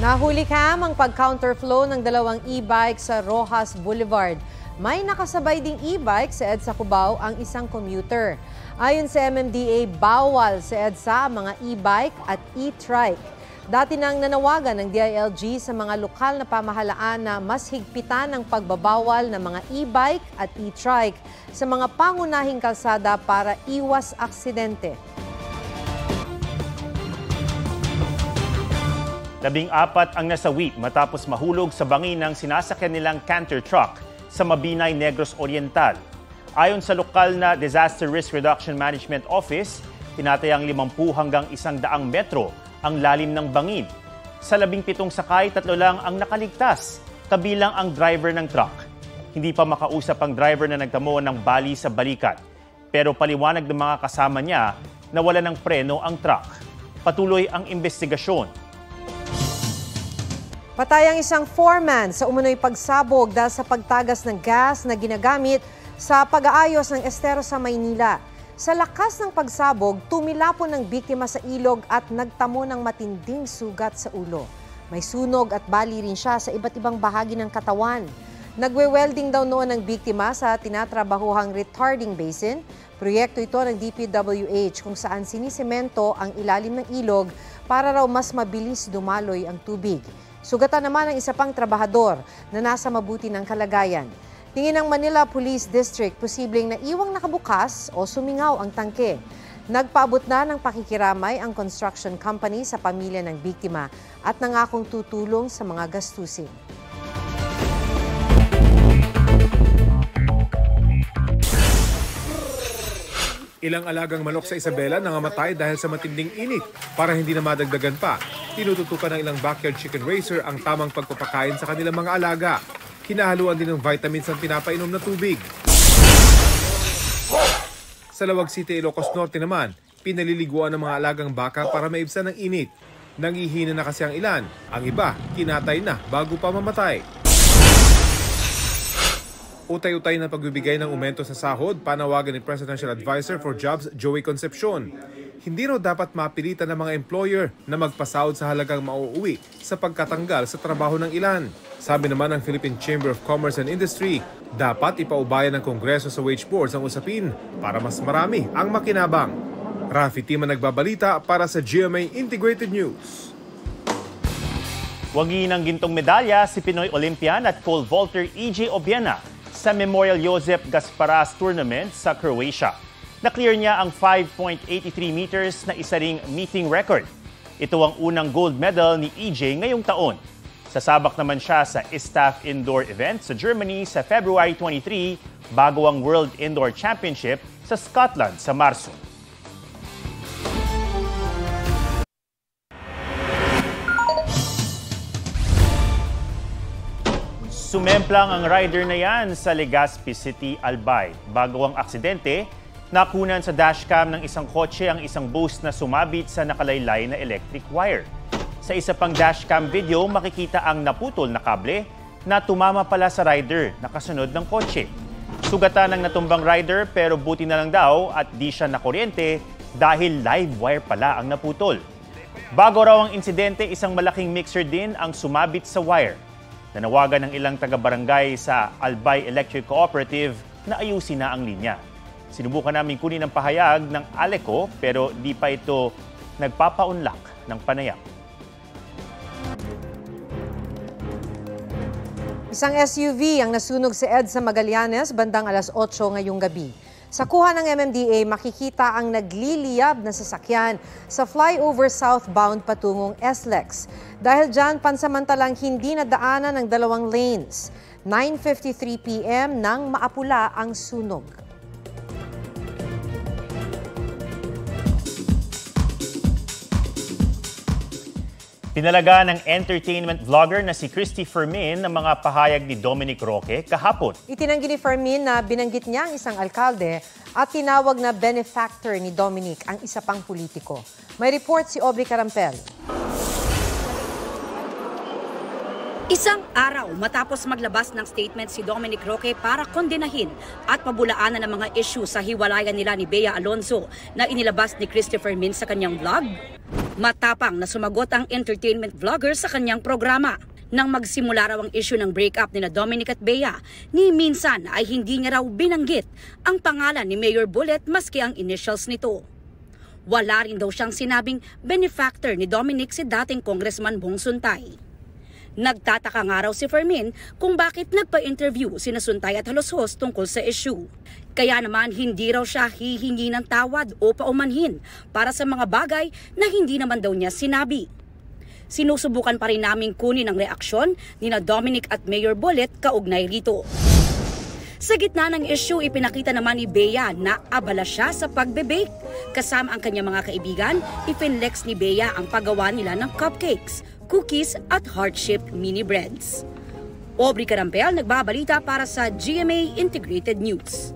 Nahuli cam ang pag-counterflow ng dalawang e-bike sa Rojas Boulevard. May nakasabay ding e-bike sa EDSA Cubao ang isang commuter. Ayon sa MMDA, bawal sa EDSA ang mga e-bike at e-trike. Dati nang nanawagan ng DILG sa mga lokal na pamahalaan na mas higpitan ang pagbabawal ng mga e-bike at e-trike sa mga pangunahing kalsada para iwas aksidente. 14 ang nasawi matapos mahulog sa bangin ng sinasakyan nilang canter truck sa Mabinay, Negros Oriental. Ayon sa lokal na Disaster Risk Reduction Management Office, tinatayang 50 hanggang 100 metro ang lalim ng bangin. Sa 17 sakay, 3 lang ang nakaligtas, kabilang ang driver ng truck. Hindi pa makausap ang driver na nagtamo ng bali sa balikat. Pero paliwanag ng mga kasama niya na wala ng preno ang truck. Patuloy ang investigasyon. Patay ang isang foreman sa umano'y pagsabog dahil sa pagtagas ng gas na ginagamit sa pag-aayos ng estero sa Maynila. Sa lakas ng pagsabog, tumilapon ng biktima sa ilog at nagtamo ng matinding sugat sa ulo. May sunog at bali rin siya sa iba't ibang bahagi ng katawan. Nagwe-welding daw noon ang biktima sa tinatrabahuhang retarding basin. Proyekto ito ng DPWH kung saan sinisemento ang ilalim ng ilog para raw mas mabilis dumaloy ang tubig. Sugatan naman ang isa pang trabahador na nasa mabuti ng kalagayan. Tingin ng Manila Police District, posibleng naiwang nakabukas o sumingaw ang tangke. Nagpaabot na ng pakikiramay ang construction company sa pamilya ng biktima at nangakong tutulong sa mga gastusin. Ilang alagang manok sa Isabela nangamatay dahil sa matinding init. Para hindi na madagdagan pa, tinututukan ng ilang backyard chicken raiser ang tamang pagpapakain sa kanilang mga alaga. Hinahaluan din ng vitamins ang pinapainom na tubig. Sa Lawag City, Ilocos Norte naman, pinaliliguan ng mga alagang baka para maibsan ng init. Nangihina na kasi ang ilan, ang iba kinatay na bago pa mamatay. Utay-utay na pagbibigay ng aumento sa sahod, panawagan ni Presidential Advisor for Jobs Joey Concepcion. Hindi raw dapat mapilitan ng mga employer na magpasahod sa halagang mauuwi sa pagkatanggal sa trabaho ng ilan. Sabi naman ng Philippine Chamber of Commerce and Industry, dapat ipaubayan ng Kongreso sa wage boards ang usapin para mas marami ang makinabang. Rafi Tima nagbabalita para sa GMA Integrated News. Wagi ng gintong medalya si Pinoy Olympian at pole vaulter EJ Obiena sa Memorial Joseph Gasparas Tournament sa Croatia. Na-clear niya ang 5.83 meters na isa ring meeting record. Ito ang unang gold medal ni EJ ngayong taon. Sasabak naman siya sa ISTAF Indoor event sa Germany sa February 23 bago ang World Indoor Championship sa Scotland sa Marso. Sumemplang ang rider na yan sa Legazpi City, Albay. Bago ang aksidente, nakunan sa dashcam ng isang kotse ang isang bus na sumabit sa nakalaylay na electric wire. Sa isa pang dashcam video, makikita ang naputol na kable na tumama pala sa rider na kasunod ng kotse. Sugatan ng natumbang rider pero buti na lang daw at di siya nakuryente dahil live wire pala ang naputol. Bago raw ang insidente, isang malaking mixer din ang sumabit sa wire. Nanawagan ng ilang taga-barangay sa Albay Electric Cooperative na ayusin na ang linya. Sinubukan namin kunin ang pahayag ng ALECO pero di pa ito nagpapaunlak ng panayam. Isang SUV ang nasunog sa EDSA Magallanes bandang alas 8 ngayong gabi. Sa kuha ng MMDA, makikita ang nagliliyab na sasakyan sa flyover southbound patungong SLEX. Dahil dyan, pansamantalang hindi nadaanan ng dalawang lanes. 9:53 p.m. nang maapula ang sunog. Pinalaga ng entertainment vlogger na si Christy Fermin ng mga pahayag ni Dominic Roque kahapon. Itinanggi ni Fermin na binanggit niya ang isang alkalde at tinawag na benefactor ni Dominic ang isa pang politiko. May report si Aubrey Carampel. Isang araw matapos maglabas ng statement si Dominic Roque para kondenahin at pabulaanan ng mga issue sa hiwalayan nila ni Bea Alonzo na inilabas ni Christopher Min sa kanyang vlog. Matapang na sumagot ang entertainment vlogger sa kanyang programa. Nang magsimula raw ang issue ng breakup ni Dominic at Bea, ni minsan ay hindi niya raw binanggit ang pangalan ni Mayor Bullet maski ang initials nito. Wala rin daw siyang sinabing benefactor ni Dominic si dating Congressman Bong Suntay. Nagtataka nga raw si Fermin kung bakit nagpa-interview sina Suntay at Haloshos tungkol sa issue. Kaya naman hindi raw siya hihingi ng tawad o paumanhin para sa mga bagay na hindi naman daw niya sinabi. Sinusubukan pa rin namin kunin ang reaksyon ni Dominic at Mayor Bullet kaugnay rito. Sa gitna ng issue, ipinakita naman ni Bea na abala siya sa pagbe-bake. Kasama ang kanyang mga kaibigan, ipinlex ni Bea ang paggawa nila ng cupcakes, cookies at heart-shaped mini breads. Aubrey Carampel, nagbabalita para sa GMA Integrated News.